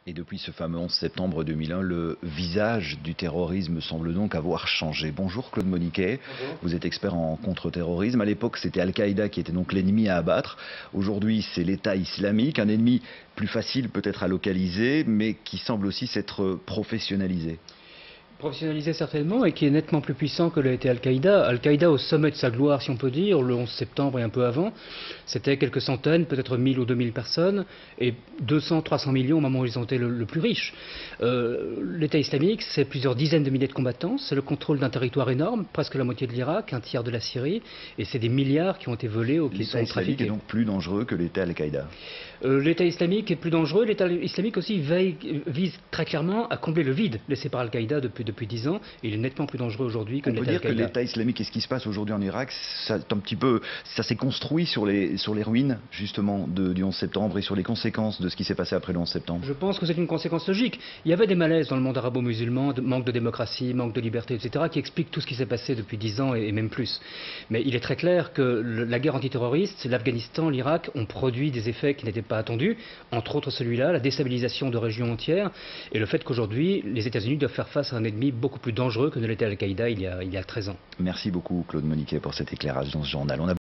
Et depuis ce fameux 11 septembre 2001, le visage du terrorisme semble donc avoir changé. Bonjour Claude Moniquet, Bonjour. vous êtes expert en contre-terrorisme. À l'époque, c'était Al-Qaïda qui était donc l'ennemi à abattre. Aujourd'hui, c'est l'État islamique, un ennemi plus facile peut-être à localiser, mais qui semble aussi s'être professionnalisé. Professionnalisé certainement et qui est nettement plus puissant que l'a été Al-Qaïda. Al-Qaïda au sommet de sa gloire, si on peut dire, le 11 septembre et un peu avant, c'était quelques centaines, peut-être 1000 ou 2000 personnes, et 200, 300 millions au moment où ils ont été le plus riches. L'État islamique, c'est plusieurs dizaines de milliers de combattants, c'est le contrôle d'un territoire énorme, presque la moitié de l'Irak, un tiers de la Syrie, et c'est des milliards qui ont été volés ou qui sont L'État islamique trafiqués. est donc plus dangereux que l'État Al-Qaïda. L'État islamique est plus dangereux. L'État islamique aussi vise très clairement à combler le vide laissé par Al-Qaïda depuis 10 ans. Il est nettement plus dangereux aujourd'hui que On peut l'État dire que Al-Qaïda. l'État islamique et ce qui se passe aujourd'hui en Irak, ça s'est construit sur les ruines justement du 11 septembre et sur les conséquences de ce qui s'est passé après le 11 septembre. Je pense que c'est une conséquence logique. Il y avait des malaises dans le monde arabo-musulman, manque de démocratie, manque de liberté, etc., qui expliquent tout ce qui s'est passé depuis 10 ans et même plus. Mais il est très clair que la guerre antiterroriste, l'Afghanistan, l'Irak ont produit des effets qui n'étaient pas attendus, entre autres celui-là, la déstabilisation de régions entières, et le fait qu'aujourd'hui, les États-Unis doivent faire face à un ennemi beaucoup plus dangereux que ne l'était Al-Qaïda il y a 13 ans. Merci beaucoup Claude Moniquet pour cet éclairage dans ce journal.